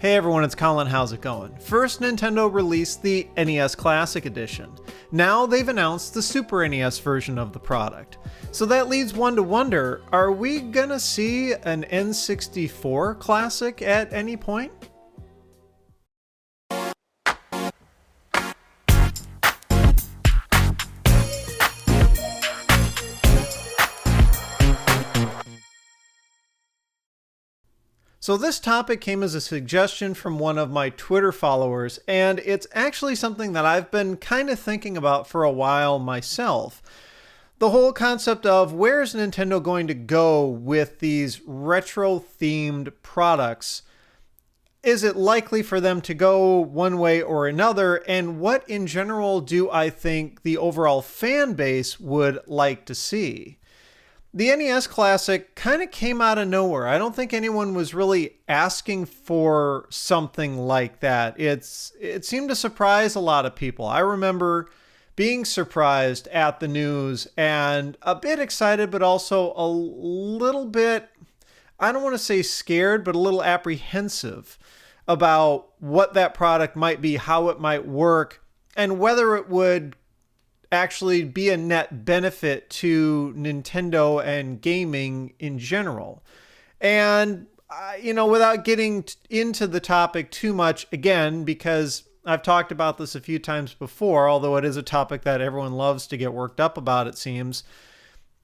Hey everyone, it's Colin. How's it going? First, Nintendo released the NES Classic Edition. Now they've announced the Super NES version of the product. So that leads one to wonder, are we gonna see an N64 Classic at any point? So this topic came as a suggestion from one of my Twitter followers, and it's actually something that I've been kind of thinking about for a while myself. The whole concept of where's Nintendo going to go with these retro-themed products? Is it likely for them to go one way or another? And what in general do I think the overall fan base would like to see? The NES Classic kind of came out of nowhere. I don't think anyone was really asking for something like that. It seemed to surprise a lot of people. I remember being surprised at the news and a bit excited, but also a little bit, I don't want to say scared, but a little apprehensive about what that product might be, how it might work, and whether it would actually be a net benefit to Nintendo and gaming in general. And, without getting into the topic too much, again, because I've talked about this a few times before, although it is a topic that everyone loves to get worked up about, it seems.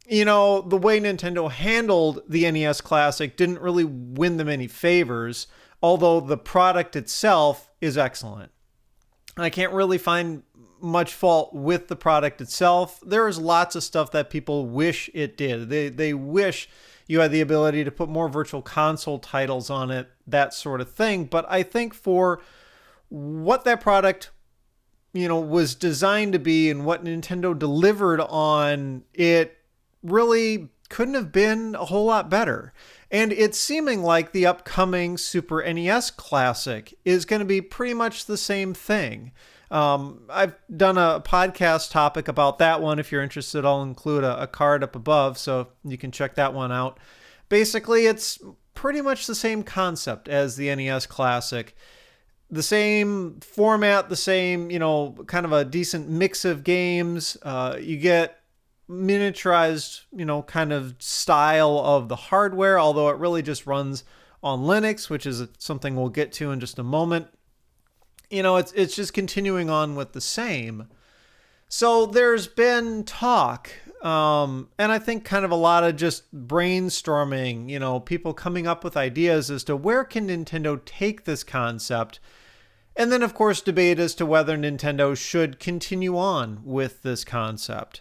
The way Nintendo handled the NES Classic didn't really win them any favors, although the product itself is excellent. I can't really find much fault with the product itself. There is lots of stuff that people wish it did. They wish you had the ability to put more virtual console titles on it, that sort of thing. But I think for what that product, was designed to be and what Nintendo delivered on, it really couldn't have been a whole lot better. And it's seeming like the upcoming Super NES Classic is going to be pretty much the same thing. I've done a podcast topic about that one. If you're interested, I'll include a card up above so you can check that one out. Basically, it's pretty much the same concept as the NES Classic. The same format, the same, kind of a decent mix of games. You get miniaturized, kind of style of the hardware, although it really just runs on Linux, which is something we'll get to in just a moment. It's just continuing on with the same. So there's been talk, and I think kind of a lot of just brainstorming, people coming up with ideas as to where can Nintendo take this concept. And then, of course, debate as to whether Nintendo should continue on with this concept.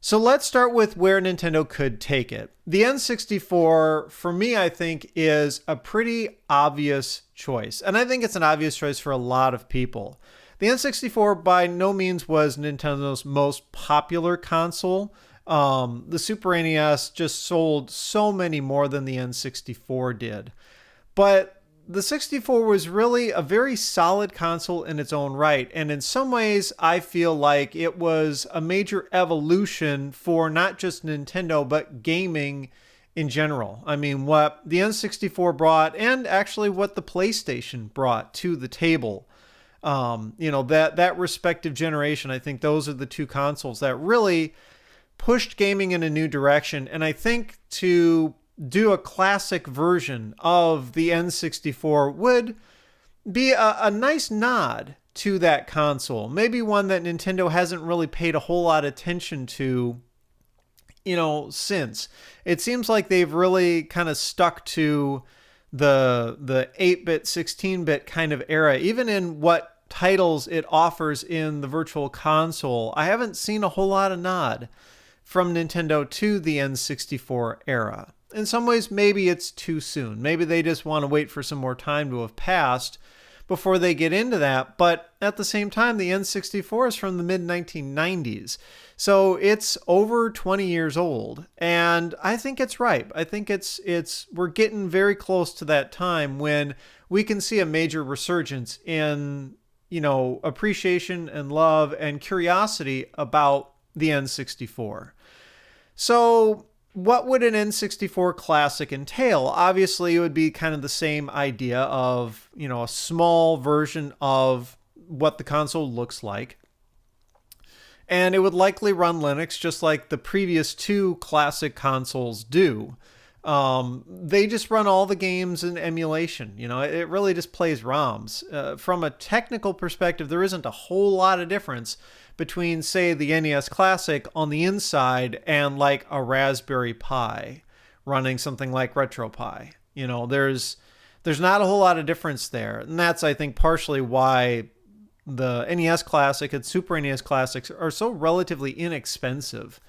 So let's start with where Nintendo could take it. The N64, for me, I think, is a pretty obvious choice. And I think it's an obvious choice for a lot of people. The N64 by no means was Nintendo's most popular console. The Super NES just sold so many more than the N64 did. But the 64 was really a very solid console in its own right. And in some ways, I feel like it was a major evolution for not just Nintendo, but gaming in general. I mean, what the N64 brought and actually what the PlayStation brought to the table, that respective generation, I think those are the two consoles that really pushed gaming in a new direction. And I think to do a classic version of the N64 would be a nice nod to that console. Maybe one that Nintendo hasn't really paid a whole lot of attention to, since. It seems like they've really kind of stuck to the 8-bit, 16-bit kind of era, even in what titles it offers in the Virtual Console. I haven't seen a whole lot of nod from Nintendo to the N64 era. In some ways, maybe it's too soon. Maybe they just want to wait for some more time to have passed before they get into that. But at the same time, the N64 is from the mid-1990s. So it's over 20 years old. And I think it's ripe. I think we're getting very close to that time when we can see a major resurgence in, appreciation and love and curiosity about the N64. So what would an N64 Classic entail? Obviously, it would be kind of the same idea of, a small version of what the console looks like. And it would likely run Linux just like the previous two classic consoles do. They just run all the games in emulation. It really just plays ROMs. From a technical perspective, there isn't a whole lot of difference between, say, the NES Classic on the inside and like a Raspberry Pi running something like RetroPie. There's not a whole lot of difference there. And that's, I think, partially why the NES Classic and Super NES Classics are so relatively inexpensive.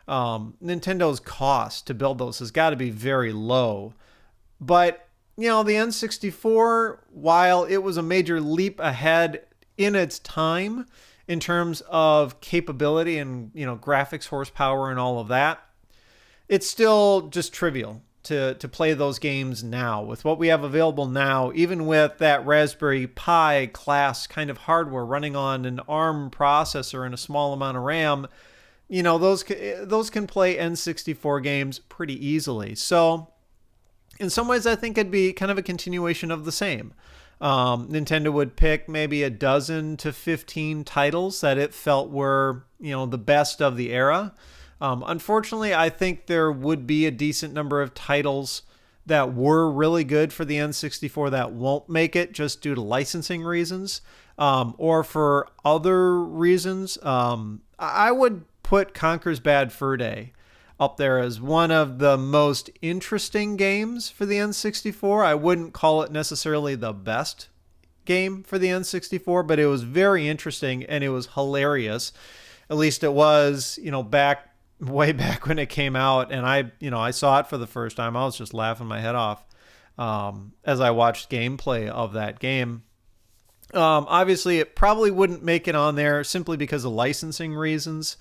Nintendo's cost to build those has got to be very low. But, the N64, while it was a major leap ahead in its time in terms of capability and, graphics horsepower and all of that, it's still just trivial to play those games now. With what we have available now, even with that Raspberry Pi class kind of hardware running on an ARM processor and a small amount of RAM, those can play N64 games pretty easily. So in some ways, I think it'd be kind of a continuation of the same. Nintendo would pick maybe a dozen to 15 titles that it felt were, the best of the era. Unfortunately, I think there would be a decent number of titles that were really good for the N64 that won't make it just due to licensing reasons, or for other reasons. I would put Conker's Bad Fur Day up there as one of the most interesting games for the N64. I wouldn't call it necessarily the best game for the N64, but it was very interesting and it was hilarious. At least it was, way back when it came out, and I saw it for the first time. I was just laughing my head off as I watched gameplay of that game. Obviously, it probably wouldn't make it on there simply because of licensing reasons.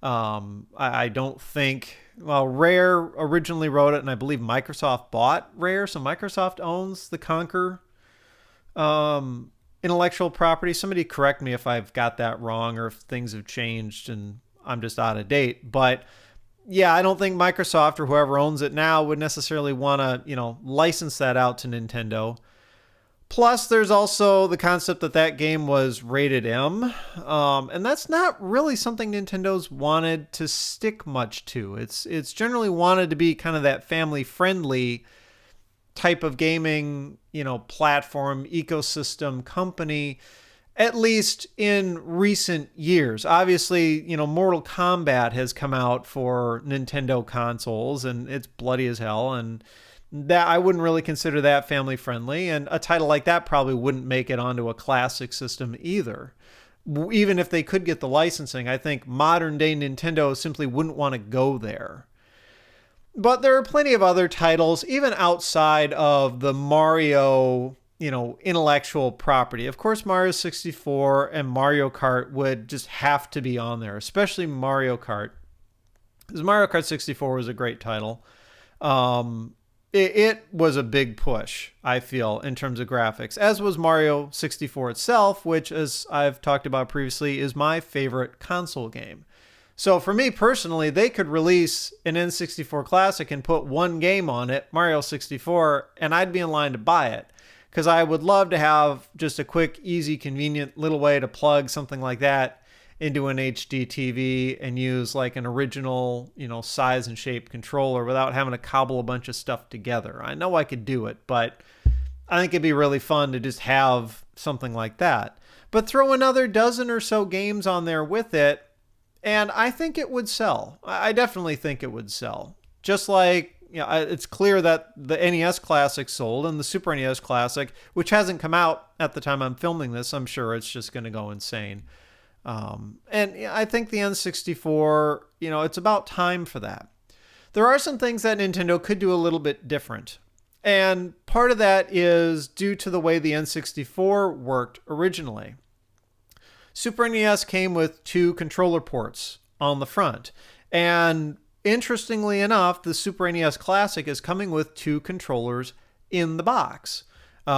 I don't think, Rare originally wrote it, and I believe Microsoft bought Rare, so Microsoft owns the Conker intellectual property. Somebody correct me if I've got that wrong or if things have changed and I'm just out of date. But yeah, I don't think Microsoft or whoever owns it now would necessarily want to, license that out to Nintendo. Plus, there's also the concept that game was rated M, and that's not really something Nintendo's wanted to stick much to. It's generally wanted to be kind of that family-friendly type of gaming, platform, ecosystem company, at least in recent years. Obviously, Mortal Kombat has come out for Nintendo consoles, and it's bloody as hell, and that I wouldn't really consider that family friendly, and a title like that probably wouldn't make it onto a classic system either. Even if they could get the licensing, I think modern day Nintendo simply wouldn't want to go there. But there are plenty of other titles, even outside of the Mario, intellectual property. Of course, Mario 64 and Mario Kart would just have to be on there, especially Mario Kart, because Mario Kart 64 was a great title. It was a big push, I feel, in terms of graphics, as was Mario 64 itself, which, as I've talked about previously, is my favorite console game. So for me personally, they could release an N64 Classic and put one game on it, Mario 64, and I'd be in line to buy it, because I would love to have just a quick, easy, convenient little way to plug something like that into an HD TV and use like an original, size and shape controller without having to cobble a bunch of stuff together. I know I could do it, but I think it'd be really fun to just have something like that. But throw another dozen or so games on there with it, and I think it would sell. I definitely think it would sell. Just like, it's clear that the NES Classic sold, and the Super NES Classic, which hasn't come out at the time I'm filming this, I'm sure it's just going to go insane. And I think the N64, it's about time for that. There are some things that Nintendo could do a little bit different. And part of that is due to the way the N64 worked originally. Super NES came with 2 controller ports on the front. And interestingly enough, the Super NES Classic is coming with 2 controllers in the box.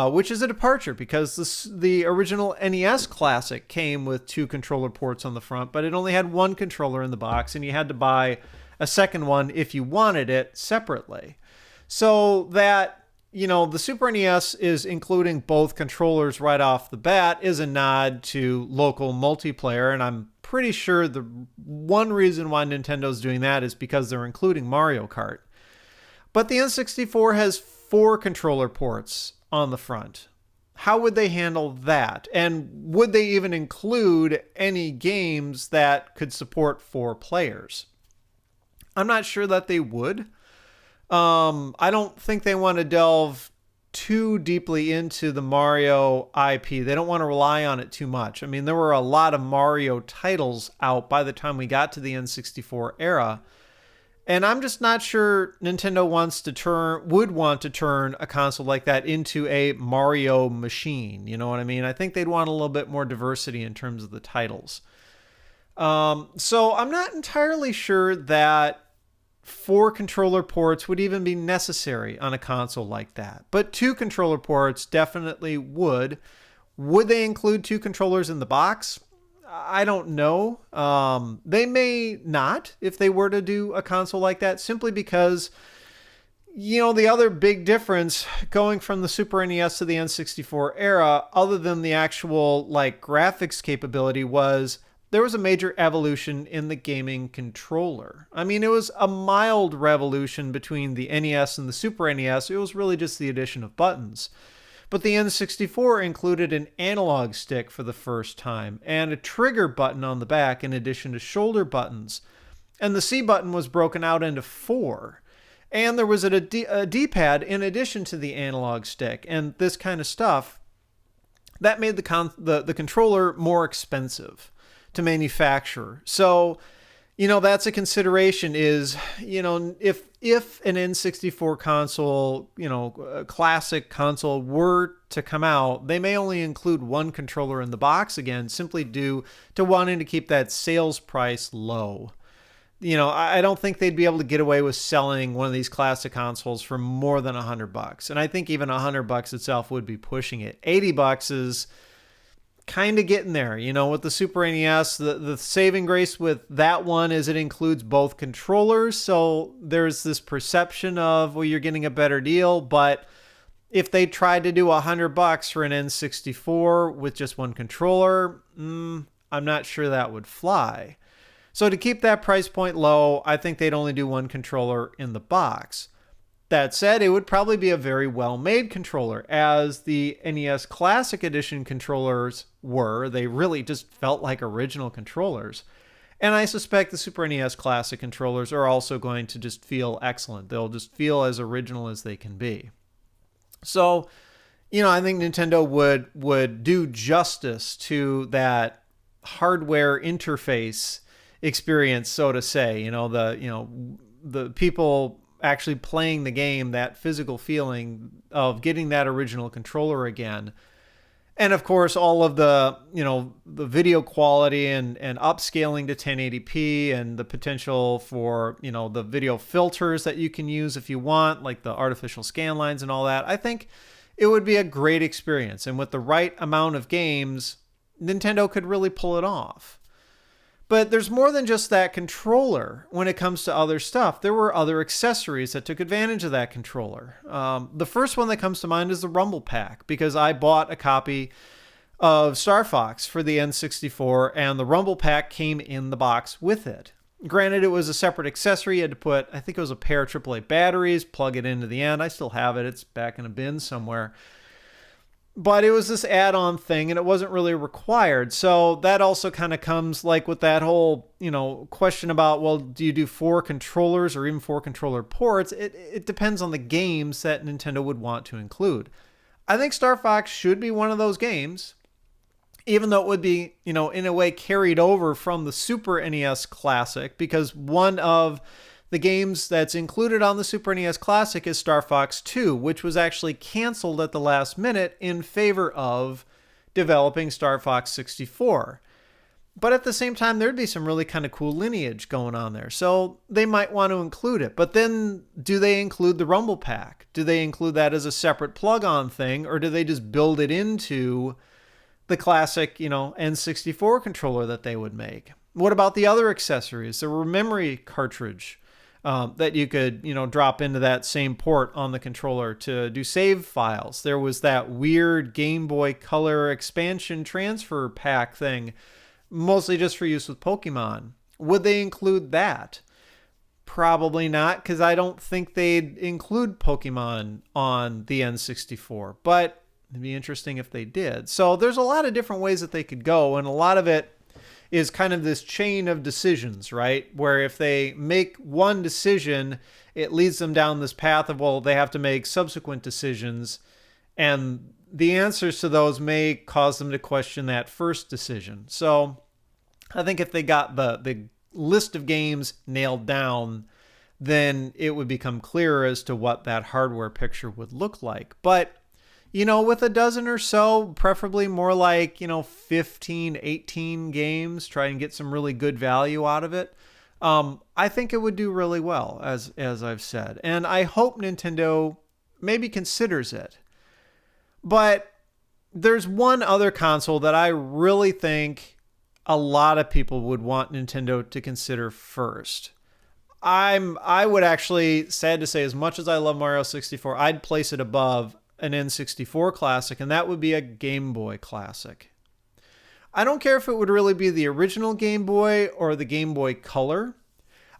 Which is a departure, because the original NES Classic came with 2 controller ports on the front, but it only had 1 controller in the box, and you had to buy a second one if you wanted it separately. So that, the Super NES is including both controllers right off the bat is a nod to local multiplayer, and I'm pretty sure the one reason why Nintendo's doing that is because they're including Mario Kart. But the N64 has 4 controller ports on the front. How would they handle that? And would they even include any games that could support 4 players? I'm not sure that they would. I don't think they want to delve too deeply into the Mario IP. They don't want to rely on it too much. I mean, there were a lot of Mario titles out by the time we got to the N64 era. And I'm just not sure Nintendo would want to turn a console like that into a Mario machine. You know what I mean? I think they'd want a little bit more diversity in terms of the titles. So I'm not entirely sure that 4 controller ports would even be necessary on a console like that. But 2 controller ports definitely would. Would they include 2 controllers in the box? I don't know. They may not if they were to do a console like that, simply because, the other big difference going from the Super NES to the N64 era, other than the actual graphics capability, was there was a major evolution in the gaming controller. I mean, it was a mild revolution between the NES and the Super NES. It was really just the addition of buttons. But the N64 included an analog stick for the first time and a trigger button on the back in addition to shoulder buttons. And the C button was broken out into 4. And there was a D-pad in addition to the analog stick. And this kind of stuff, that made the controller more expensive to manufacture. So, that's a consideration is, if an N64 console, a classic console were to come out, they may only include 1 controller in the box again, simply due to wanting to keep that sales price low. I don't think they'd be able to get away with selling one of these classic consoles for more than $100. And I think even $100 itself would be pushing it. $80 is kind of getting there, with the Super NES. The saving grace with that one is it includes both controllers, so there's this perception of, well, you're getting a better deal. But if they tried to do $100 for an N64 with just 1 controller, I'm not sure that would fly. So to keep that price point low, I think they'd only do 1 controller in the box. That said, it would probably be a very well-made controller, as the NES Classic Edition controllers were. They really just felt like original controllers. And I suspect the Super NES Classic controllers are also going to just feel excellent. They'll just feel as original as they can be. So, I think Nintendo would do justice to that hardware interface experience, so to say. The people actually playing the game, that physical feeling of getting that original controller again. And of course, all of the video quality and upscaling to 1080p and the potential for, the video filters that you can use if you want, like the artificial scan lines and all that. I think it would be a great experience. And with the right amount of games, Nintendo could really pull it off. But there's more than just that controller when it comes to other stuff. There were other accessories that took advantage of that controller. The first one that comes to mind is the Rumble Pack, because I bought a copy of Star Fox for the N64, and the Rumble Pack came in the box with it. Granted, it was a separate accessory. You had to put, I think it was a pair of AAA batteries, plug it into the end. I still have it. It's back in a bin somewhere. But it was this add-on thing, and it wasn't really required. So that also kind of comes with that whole, question about, well, do you do 4 controllers or even 4 controller ports? It depends on the games that Nintendo would want to include. I think Star Fox should be one of those games, even though it would be, in a way carried over from the Super NES Classic, because one of the games that's included on the Super NES Classic is Star Fox 2, which was actually canceled at the last minute in favor of developing Star Fox 64. But at the same time, there'd be some really kind of cool lineage going on there. So they might want to include it. But then do they include the Rumble Pack? Do they include that as a separate plug-on thing? Or do they just build it into the classic, N64 controller that they would make? What about the other accessories? There were memory cartridge that you could, drop into that same port on the controller to do save files. There was that weird Game Boy Color expansion transfer pack thing, mostly just for use with Pokemon. Would they include that? Probably not, because I don't think they'd include Pokemon on the N64, but it'd be interesting if they did. So there's a lot of different ways that they could go, and a lot of it is kind of this chain of decisions, right? Where if they make one decision, it leads them down this path of, well, they have to make subsequent decisions, and the answers to those may cause them to question that first decision. So I think if they got the list of games nailed down, then it would become clearer as to what that hardware picture would look like. But with a dozen or so, preferably more like, 15, 18 games, try and get some really good value out of it. I think it would do really well, as I've said. And I hope Nintendo maybe considers it. But there's one other console that I really think a lot of people would want Nintendo to consider first. I would actually, sad to say, as much as I love Mario 64, I'd place it above an N64 Classic, and that would be a Game Boy Classic. I don't care if it would really be the original Game Boy or the Game Boy Color.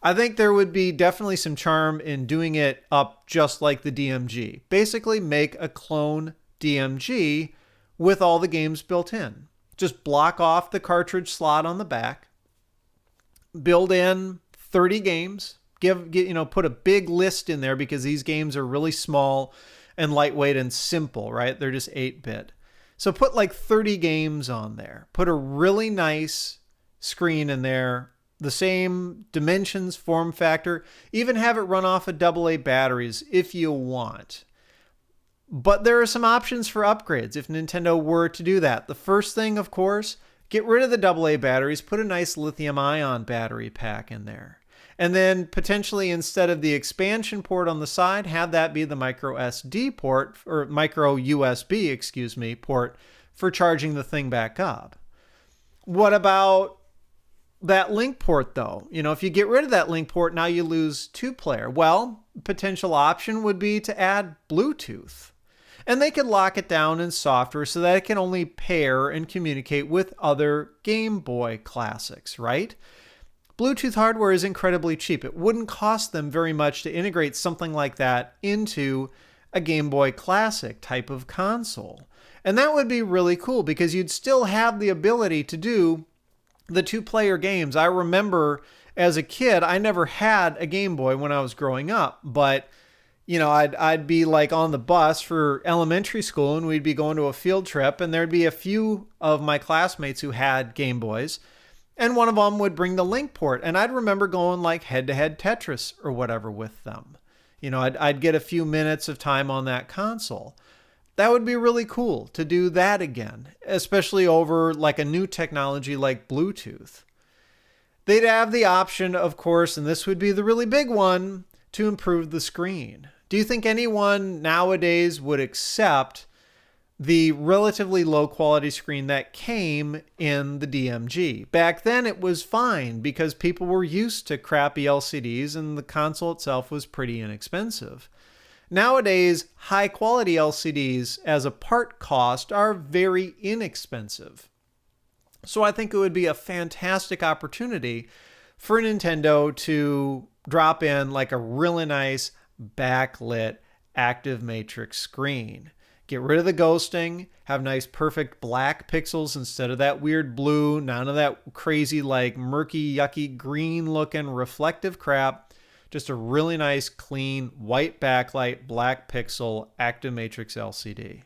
I think there would be definitely some charm in doing it up just like the DMG. Basically, make a clone DMG with all the games built in. Just block off the cartridge slot on the back, build in 30 games, put a big list in there because these games are really small and lightweight and simple, right? They're just 8-bit. So put like 30 games on there. Put a really nice screen in there, the same dimensions, form factor. Even have it run off of AA batteries if you want. But there are some options for upgrades if Nintendo were to do that. The first thing, of course, get rid of the AA batteries, put a nice lithium-ion battery pack in there. And then potentially instead of the expansion port on the side, have that be the micro SD port, or micro USB, port for charging the thing back up. What about that link port though? If you get rid of that link port, now you lose 2-player. Well, potential option would be to add Bluetooth. And they could lock it down in software so that it can only pair and communicate with other Game Boy Classics, right? Bluetooth hardware is incredibly cheap. It wouldn't cost them very much to integrate something like that into a Game Boy Classic type of console. And that would be really cool because you'd still have the ability to do the 2-player games. I remember as a kid, I never had a Game Boy when I was growing up, but I'd be like on the bus for elementary school and we'd be going to a field trip and there'd be a few of my classmates who had Game Boys. And one of them would bring the link port. And I'd remember going like head-to-head Tetris or whatever with them. I'd get a few minutes of time on that console. That would be really cool to do that again, especially over like a new technology like Bluetooth. They'd have the option, of course, and this would be the really big one, to improve the screen. Do you think anyone nowadays would accept the relatively low quality screen that came in the DMG? Back then it was fine because people were used to crappy LCDs and the console itself was pretty inexpensive. Nowadays, high quality LCDs as a part cost are very inexpensive. So I think it would be a fantastic opportunity for Nintendo to drop in like a really nice backlit active matrix screen. Get rid of the ghosting, have nice perfect black pixels instead of that weird blue, none of that crazy like murky, yucky, green looking reflective crap. Just a really nice, clean, white backlight, black pixel, active matrix LCD.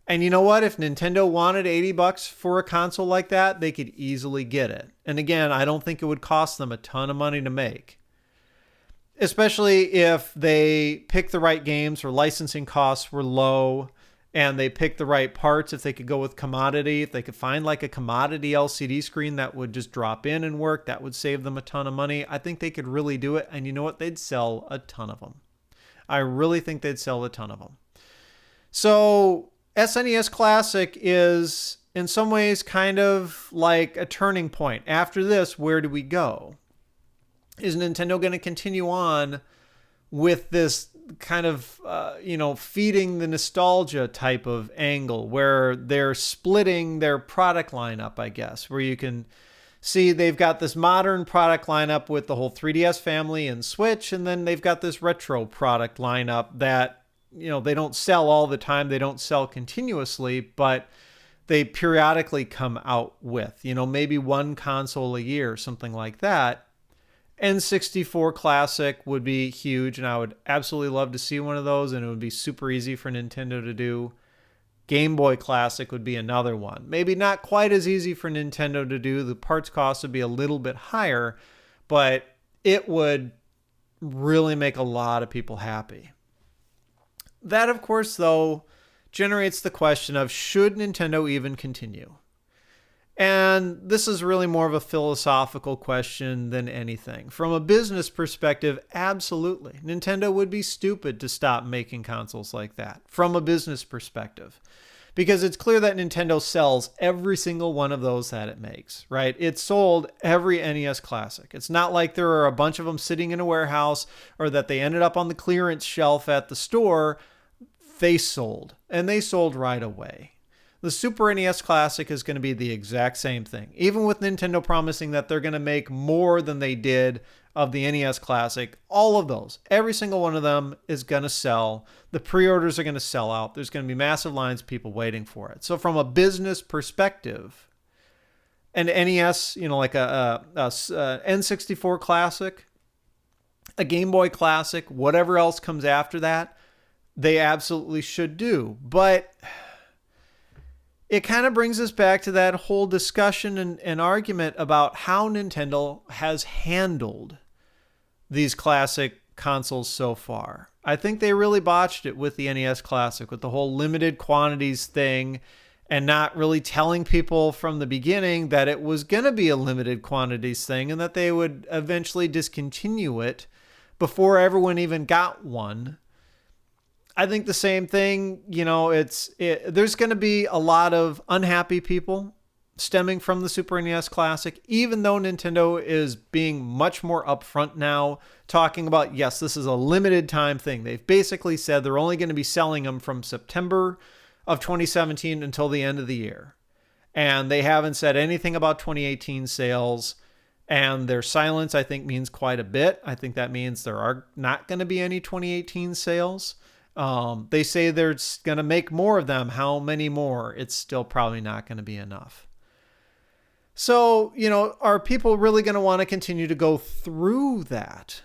And you know what? If Nintendo wanted $80 for a console like that, they could easily get it. And again, I don't think it would cost them a ton of money to make. Especially if they pick the right games or licensing costs were low and they picked the right parts. If they could go with commodity, if they could find like a commodity LCD screen that would just drop in and work, that would save them a ton of money. I think they could really do it. And you know what? They'd sell a ton of them. I really think they'd sell a ton of them. So SNES Classic is in some ways kind of like a turning point. After this, where do we go? Is Nintendo going to continue on with this kind of, feeding the nostalgia type of angle where they're splitting their product lineup, I guess, where you can see they've got this modern product lineup with the whole 3DS family and Switch, and then they've got this retro product lineup that, they don't sell all the time, they don't sell continuously, but they periodically come out with, maybe one console a year, something like that. N64 Classic would be huge, and I would absolutely love to see one of those, and it would be super easy for Nintendo to do. Game Boy Classic would be another one. Maybe not quite as easy for Nintendo to do. The parts cost would be a little bit higher, but it would really make a lot of people happy. That, of course, though, generates the question of, should Nintendo even continue? And this is really more of a philosophical question than anything. From a business perspective, absolutely. Nintendo would be stupid to stop making consoles like that, from a business perspective. Because it's clear that Nintendo sells every single one of those that it makes, right? It sold every NES Classic. It's not like there are a bunch of them sitting in a warehouse or that they ended up on the clearance shelf at the store. They sold, and they sold right away. The Super NES Classic is going to be the exact same thing. Even with Nintendo promising that they're going to make more than they did of the NES Classic, all of those, every single one of them is going to sell. The pre-orders are going to sell out. There's going to be massive lines of people waiting for it. So from a business perspective, an NES, like a N64 Classic, a Game Boy Classic, whatever else comes after that, they absolutely should do. But it kind of brings us back to that whole discussion and argument about how Nintendo has handled these classic consoles so far. I think they really botched it with the NES Classic, with the whole limited quantities thing, and not really telling people from the beginning that it was going to be a limited quantities thing and that they would eventually discontinue it before everyone even got one. I think the same thing, there's going to be a lot of unhappy people stemming from the Super NES Classic, even though Nintendo is being much more upfront now, talking about, yes, this is a limited time thing. They've basically said they're only going to be selling them from September of 2017 until the end of the year. And they haven't said anything about 2018 sales. And their silence, I think, means quite a bit. I think that means there are not going to be any 2018 sales. They say they're going to make more of them. How many more? It's still probably not going to be enough. So, are people really going to want to continue to go through that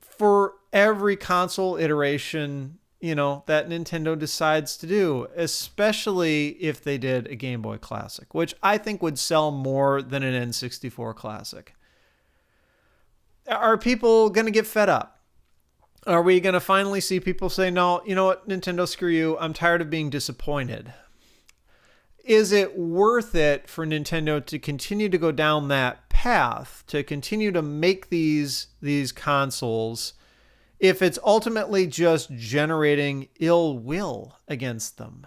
for every console iteration, that Nintendo decides to do, especially if they did a Game Boy Classic, which I think would sell more than an N64 Classic? Are people going to get fed up? Are we going to finally see people say, no, you know what, Nintendo, screw you. I'm tired of being disappointed. Is it worth it for Nintendo to continue to go down that path, to continue to make these consoles, if it's ultimately just generating ill will against them?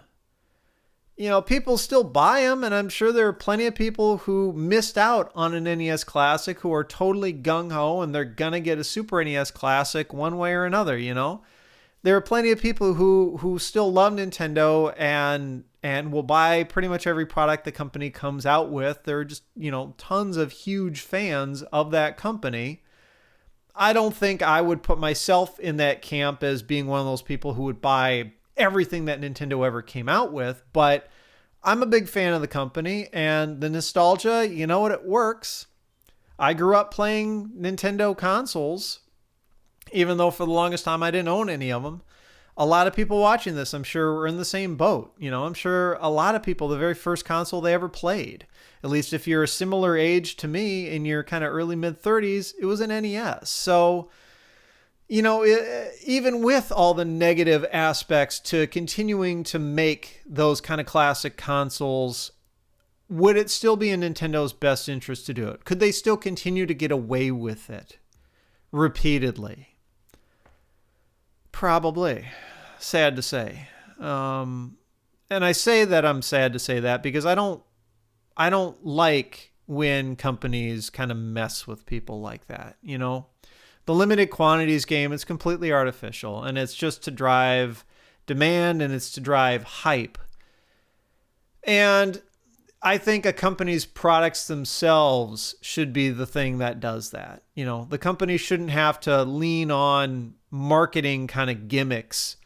People still buy them, and I'm sure there are plenty of people who missed out on an NES Classic who are totally gung-ho, and they're going to get a Super NES Classic one way or another, There are plenty of people who still love Nintendo and will buy pretty much every product the company comes out with. There are just, tons of huge fans of that company. I don't think I would put myself in that camp as being one of those people who would buy everything that Nintendo ever came out with, but I'm a big fan of the company, and the nostalgia, it works. I grew up playing Nintendo consoles, even though for the longest time I didn't own any of them. A lot of people watching this, I'm sure, were in the same boat. I'm sure a lot of people, the very first console they ever played, at least if you're a similar age to me in your kind of early mid-30s, it was an NES. So, even with all the negative aspects to continuing to make those kind of classic consoles, would it still be in Nintendo's best interest to do it? Could they still continue to get away with it repeatedly? Probably. Sad to say. And I say that I'm sad to say that because I don't like when companies kind of mess with people like that. The limited quantities game is completely artificial, and it's just to drive demand and it's to drive hype. And I think a company's products themselves should be the thing that does that. The company shouldn't have to lean on marketing kind of gimmicks,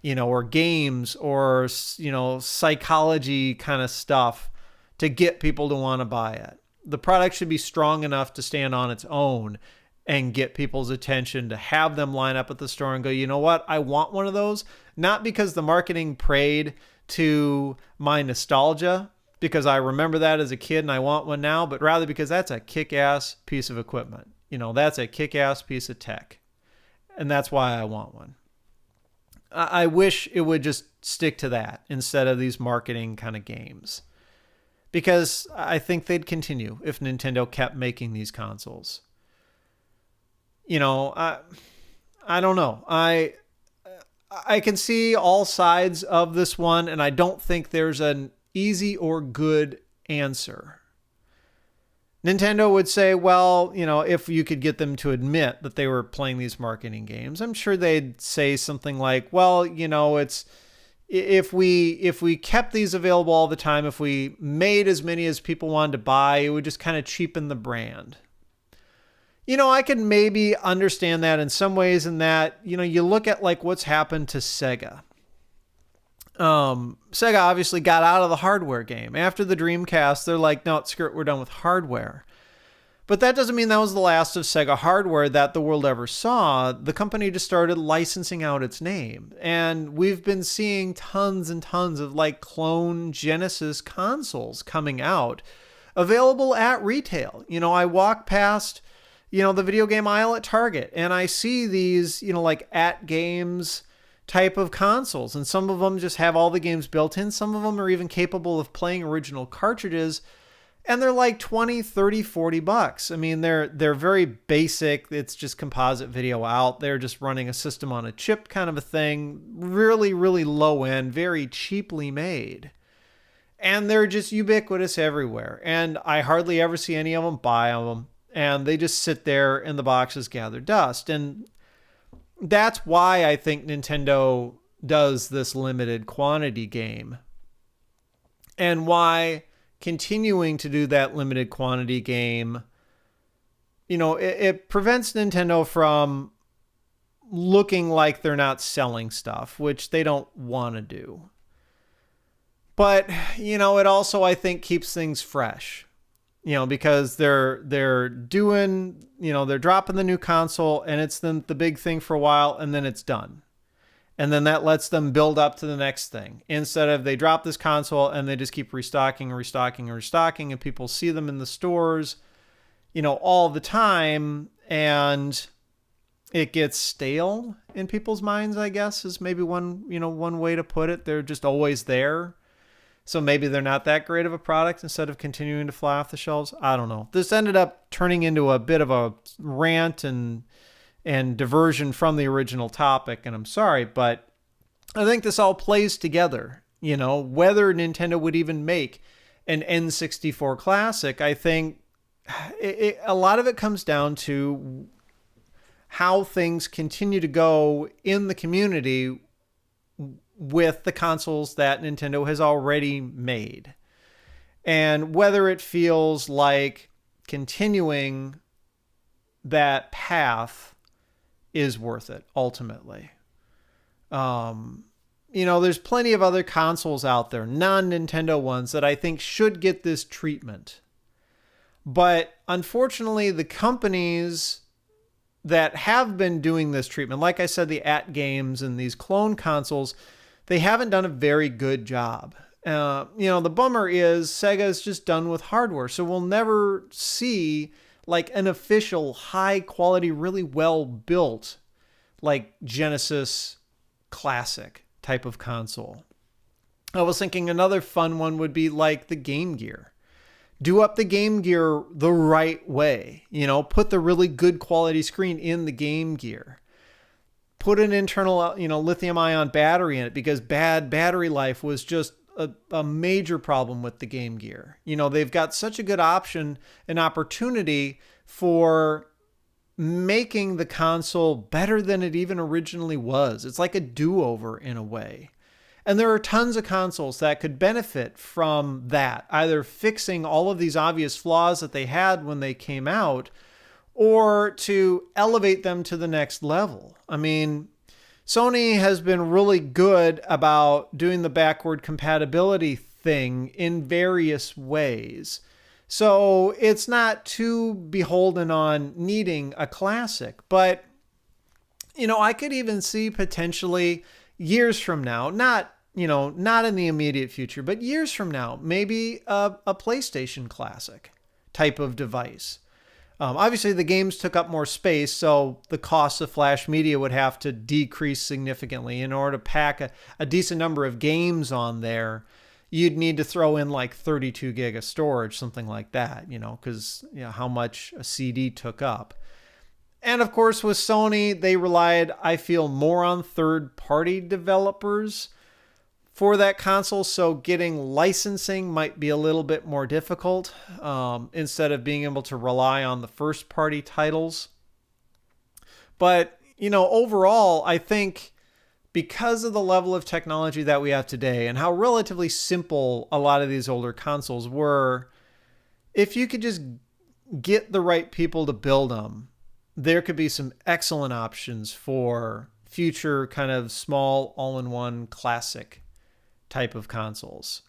or games or, psychology kind of stuff to get people to want to buy it. The product should be strong enough to stand on its own and get people's attention, to have them line up at the store and go, you know what? I want one of those. Not because the marketing preyed to my nostalgia, because I remember that as a kid and I want one now, but rather because that's a kick-ass piece of equipment. That's a kick-ass piece of tech. And that's why I want one. I wish it would just stick to that instead of these marketing kind of games. Because I think they'd continue if Nintendo kept making these consoles. I don't know. I can see all sides of this one, and I don't think there's an easy or good answer. Nintendo would say, well, if you could get them to admit that they were playing these marketing games, I'm sure they'd say something like, well, it's if we kept these available all the time, if we made as many as people wanted to buy, it would just kind of cheapen the brand. I could maybe understand that in some ways, in that, you look at like what's happened to Sega. Sega obviously got out of the hardware game. After the Dreamcast, they're like, no, screw it, we're done with hardware. But that doesn't mean that was the last of Sega hardware that the world ever saw. The company just started licensing out its name. And we've been seeing tons and tons of like clone Genesis consoles coming out, available at retail. I walk past the video game aisle at Target, and I see these, like at games type of consoles. And some of them just have all the games built in. Some of them are even capable of playing original cartridges. And they're like 20, 30, 40 bucks. I mean, they're very basic. It's just composite video out. They're just running a system on a chip kind of a thing. Really, really low end, very cheaply made. And they're just ubiquitous everywhere. And I hardly ever see any of them buy them. And they just sit there and the boxes gather dust. And that's why I think Nintendo does this limited quantity game. And why continuing to do that limited quantity game, it prevents Nintendo from looking like they're not selling stuff, which they don't want to do. But, it also, I think, keeps things fresh. Because they're doing, they're dropping the new console, and it's the big thing for a while, and then it's done. And then that lets them build up to the next thing. Instead of they drop this console and they just keep restocking, and people see them in the stores, all the time, and it gets stale in people's minds, I guess, is maybe one way to put it. They're just always there. So maybe they're not that great of a product instead of continuing to fly off the shelves. I don't know. This ended up turning into a bit of a rant and diversion from the original topic, and I'm sorry, but I think this all plays together. Whether Nintendo would even make an N64 Classic, I think a lot of it comes down to how things continue to go in the community with the consoles that Nintendo has already made. And whether it feels like continuing that path is worth it, ultimately. There's plenty of other consoles out there, non-Nintendo ones, that I think should get this treatment. But unfortunately, the companies that have been doing this treatment, like I said, the at-games and these clone consoles, they haven't done a very good job. The bummer is Sega's just done with hardware, so we'll never see like an official high quality, really well built, like Genesis Classic type of console. I was thinking another fun one would be like the Game Gear. Do up the Game Gear the right way. Put the really good quality screen in the Game Gear. Put an internal, lithium ion battery in it, because bad battery life was just a major problem with the Game Gear. You know, they've got such a good option and opportunity for making the console better than it even originally was. It's like a do-over in a way. And there are tons of consoles that could benefit from that, either fixing all of these obvious flaws that they had when they came out, or to elevate them to the next level. I mean, Sony has been really good about doing the backward compatibility thing in various ways. So it's not too beholden on needing a classic. But, you know, I could even see potentially years from now, not in the immediate future, but years from now, maybe a PlayStation Classic type of device. Obviously, the games took up more space, so the cost of flash media would have to decrease significantly. In order to pack a decent number of games on there, you'd need to throw in like 32 gig of storage, something like that, because how much a CD took up. And of course, with Sony, they relied, I feel, more on third-party developers for that console, so getting licensing might be a little bit more difficult instead of being able to rely on the first-party titles. But, overall, I think because of the level of technology that we have today and how relatively simple a lot of these older consoles were, if you could just get the right people to build them, there could be some excellent options for future kind of small all-in-one classic type of consoles.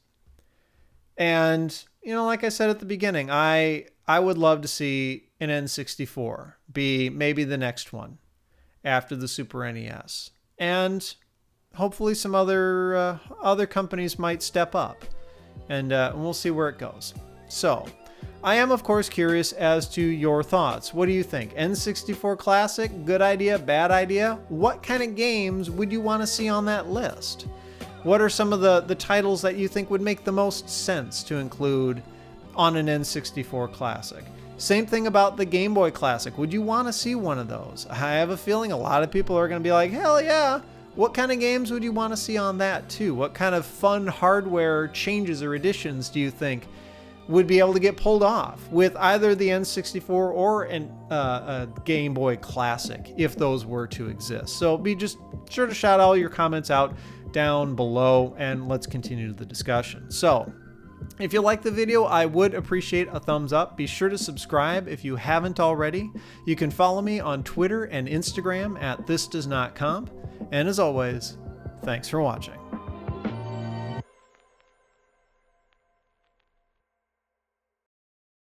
And, like I said at the beginning, I would love to see an N64 be maybe the next one after the Super NES. And hopefully some other companies might step up. And we'll see where it goes. So, I am, of course, curious as to your thoughts. What do you think? N64 Classic, good idea, bad idea? What kind of games would you want to see on that list? What are some of the titles that you think would make the most sense to include on an N64 Classic? Same thing about the Game Boy Classic. Would you want to see one of those? I have a feeling a lot of people are going to be like, hell yeah! What kind of games would you want to see on that too? What kind of fun hardware changes or additions do you think would be able to get pulled off with either the N64 or a Game Boy Classic, if those were to exist? So be just sure to shout all your comments out down below and let's continue the discussion. So if you like the video, I would appreciate a thumbs up. Be sure to subscribe if you haven't already. You can follow me on Twitter and Instagram at thisdoesnotcomp. And as always, thanks for watching.